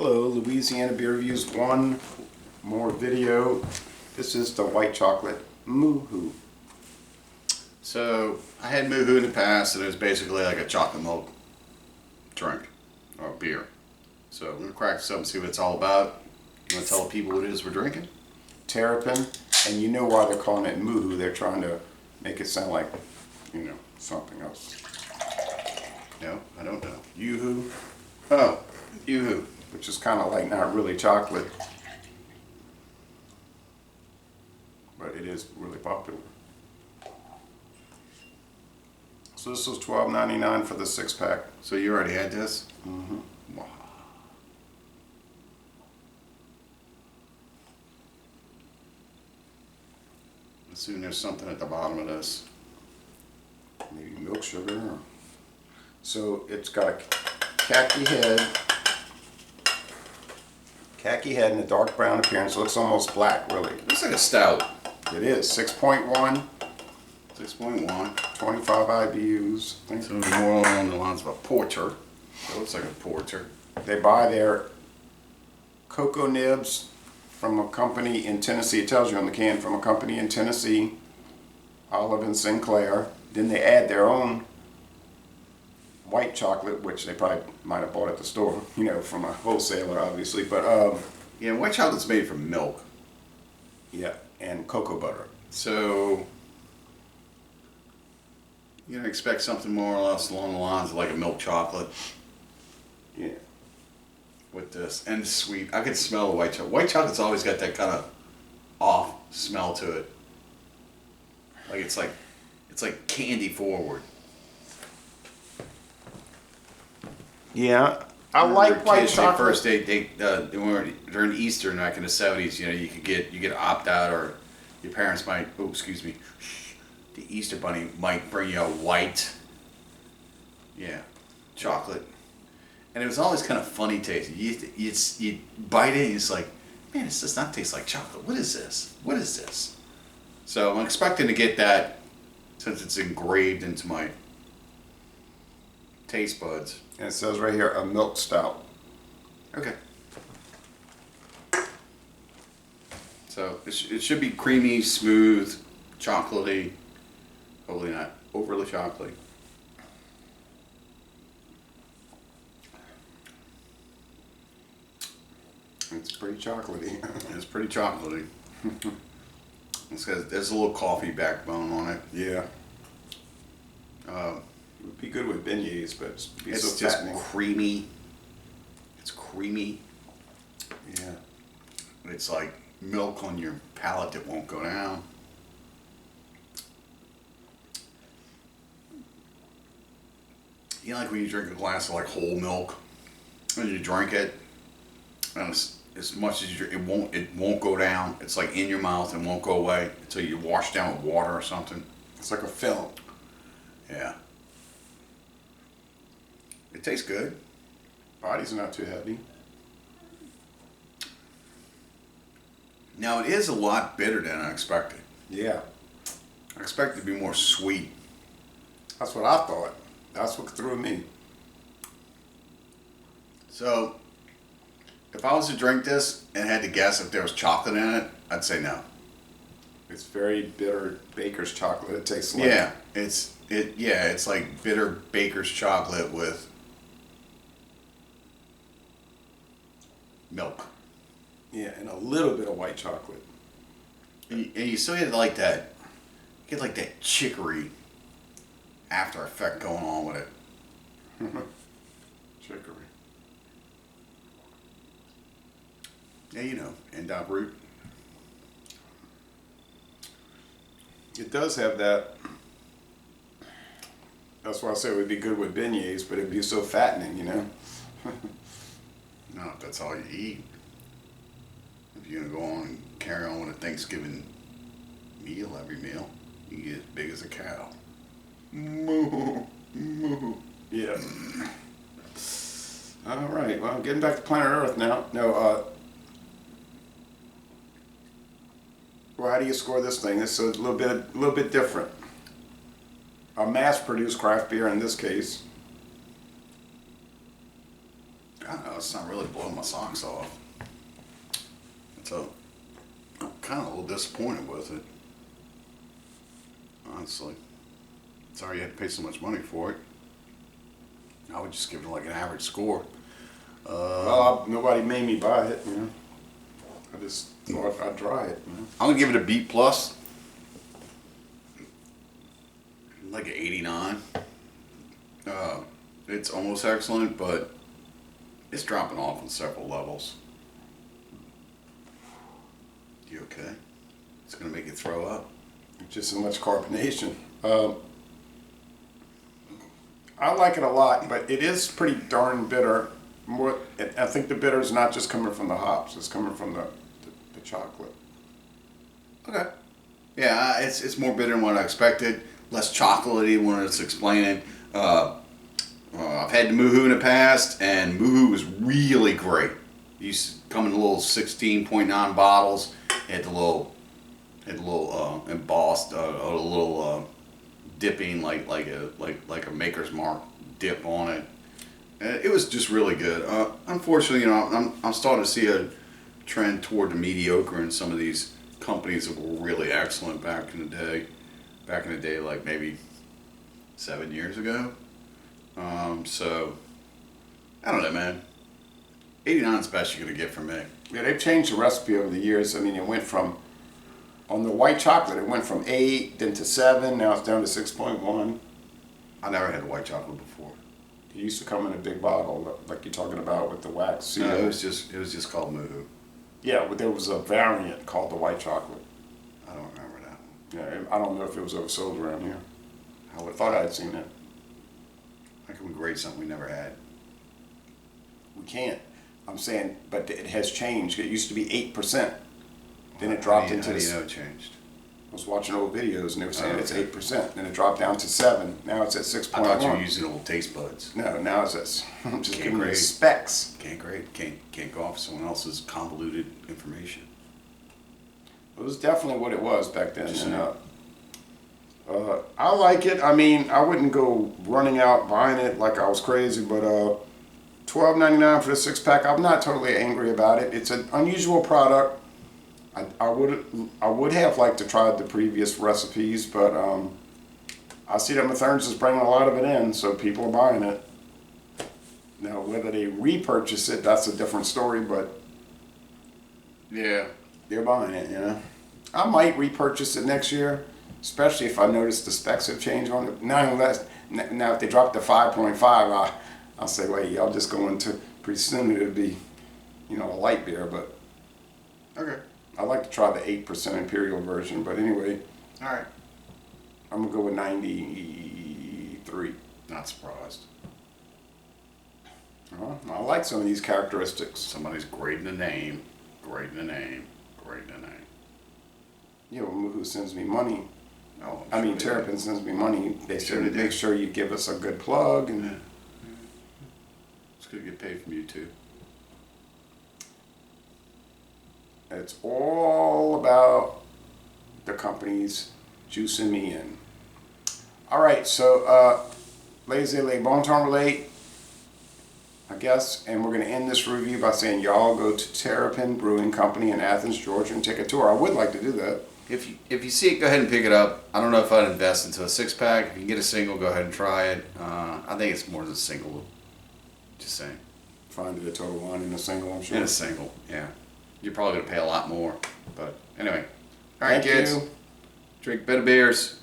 Hello, Louisiana Beer Reviews. One more video. This is the white chocolate Moo-Hoo. So I had Moo-Hoo in the past, and it was basically like a chocolate milk drink or beer. So I'm gonna crack this up and see what it's all about. You wanna tell the people what it is we're drinking? Terrapin, and you know why they're calling it Moo-Hoo. They're trying to make it sound like, something else. No, I don't know. Yoo-hoo. Oh, Yoo-hoo. Which is kind of like not really chocolate, but it is really popular. So this was $12.99 for the 6-pack. So you already had this? Mm-hmm. Wow. Assume there's something at the bottom of this. Maybe milk sugar. So it's got a khaki head. Khaki head and a dark brown appearance. Looks almost black, really. Looks like a stout. It is 6.1, 6.1. 25 IBUs. I think So more along the lines of a porter. It looks like a porter. they buy their cocoa nibs from a company in Tennessee. It tells you on the can, from a company in Tennessee, Olive and Sinclair. Then they add their own white chocolate, which they probably might have bought at the store, from a wholesaler, obviously. But Yeah, white chocolate's made from milk. yeah, and cocoa butter. So you're gonna expect something more or less along the lines of like a milk chocolate Yeah. with this, and it's sweet. I can smell the white chocolate. White chocolate's always got that kind of off smell to it. Like it's like candy forward. Yeah, I like white kids, chocolate. First during Easter back in the '70s, you could opt out, or your parents might. Oh, excuse me. The Easter Bunny might bring you a white, chocolate, and it was always kind of funny tasting. You bite it, and it's like, man, this does not taste like chocolate. What is this? What is this? So I'm expecting to get that, since it's engraved into my taste buds. And it says right here, a milk stout. Okay. So it should be creamy, smooth, chocolatey. Hopefully not overly chocolatey. It's pretty chocolatey. It's pretty chocolatey. There's a little coffee backbone on it. Yeah. It would be good with beignets, but it'd be It's so just fattening. creamy. It's creamy. Yeah. It's like milk on your palate that won't go down. You know, like when you drink a glass of like whole milk, and you drink it, and as much as you drink, it won't go down. It's like in your mouth and won't go away until you wash down with water or something. It's like a film. Yeah. It tastes good. Body's not too heavy. Now it is a lot bitter than I expected. Yeah. I expected it to be more sweet. That's what I thought. That's what threw me. So, if I was to drink this and had to guess if there was chocolate in it, I'd say no. It's very bitter baker's chocolate. It tastes like. Yeah, it's like bitter baker's chocolate with milk. Yeah, and a little bit of white chocolate. And you still get like that, chicory after effect going on with it. Chicory. Yeah, and root. It does have that. That's why I said it would be good with beignets, but it'd be so fattening, No, if that's all you eat. If you're gonna go on and carry on with a Thanksgiving meal every meal, you get as big as a cow. Moo, moo. Yeah. All right. Well, getting back to planet Earth now. No. Well, how do you score this thing? It's a little bit different. A mass-produced craft beer in this case. I don't know, it's not really blowing my socks off. So, I'm kind of a little disappointed with it. Honestly. Sorry you had to pay so much money for it. I would just give it like an average score. Well, nobody made me buy it, you know. I just thought I'd try it, you know. I'm gonna give it a B plus. Like an 89. It's almost excellent, but it's dropping off on several levels. You okay? It's gonna make you throw up. Just so much carbonation. I like it a lot, but it is pretty darn bitter. I think the bitter is not just coming from the hops; it's coming from the chocolate. Okay. Yeah, it's more bitter than what I expected. Less chocolatey when it's explaining. I've had the Moo-Hoo in the past, and Moo-Hoo was really great. It used to come in little 16.9 bottles. It had the little embossed, a little dipping like a Maker's Mark dip on it. And it was just really good. Unfortunately, you know, I'm starting to see a trend toward the mediocre in some of these companies that were really excellent back in the day. Back in the day, like maybe 7 years ago. So, I don't know, man. 89 is the best you're going to get from me. Yeah, they've changed the recipe over the years. I mean, it went from, on the white chocolate, it went from 8, then to 7, now it's down to 6.1. I never had white chocolate before. It used to come in a big bottle, like you're talking about with the wax. No, it was just called Moo-Hoo. Yeah, but there was a variant called the white chocolate. I don't remember that one. Yeah, I don't know if it was ever sold around here. I thought I had seen it. How can we grade something we never had? We can't. I'm saying, but it has changed. It used to be 8%. Then it dropped into How do this. you know it changed? I was watching old videos and they were saying it's 8%. Then it dropped down to 7. Now it's at 6.1. I thought you were using old taste buds. No, now it's at. I'm just Can't giving you grade. specs. Can't grade. Can't go off someone else's convoluted information. It was definitely what it was back then. Just And, saying. I like it. I mean, I wouldn't go running out buying it like I was crazy, but $12.99 for the 6-pack. I'm not totally angry about it. It's an unusual product. I would have liked to try the previous recipes, but I see that Mathern's is bringing a lot of it in, so people are buying it. Now, whether they repurchase it, that's a different story, but Yeah. they're buying it, you know. I might repurchase it next year, especially if I notice the specs have changed on it. Now if they drop to 5.5, I'll say, wait, y'all just going to, pretty soon it'll be, you know, a light beer, but Okay. I like to try the 8% Imperial version, but anyway, All right. I'm gonna go with 93. Not surprised. I like some of these characteristics. Somebody's grading the name. Grading the name. Grading the name. You know, Moo-Hoo sends me money. Oh, I mean, they Terrapin do. sends me money. They Sure said they do. make sure you give us a good plug, and Yeah. It's good to get paid from you too. it's all about the companies juicing me in. All right, so les bon temps relate, I guess, and we're going to end this review by saying y'all go to Terrapin Brewing Company in Athens, Georgia, and take a tour. I would like to do that. If you see it, go ahead and pick it up. I don't know if I'd invest into a 6-pack. If you can get a single, go ahead and try it. I think it's more than a single. Just saying. Find it a Total Wine in a single, I'm sure. In a single, yeah. You're probably going to pay a lot more. But anyway. All right, Thank kids. you. Drink better beers.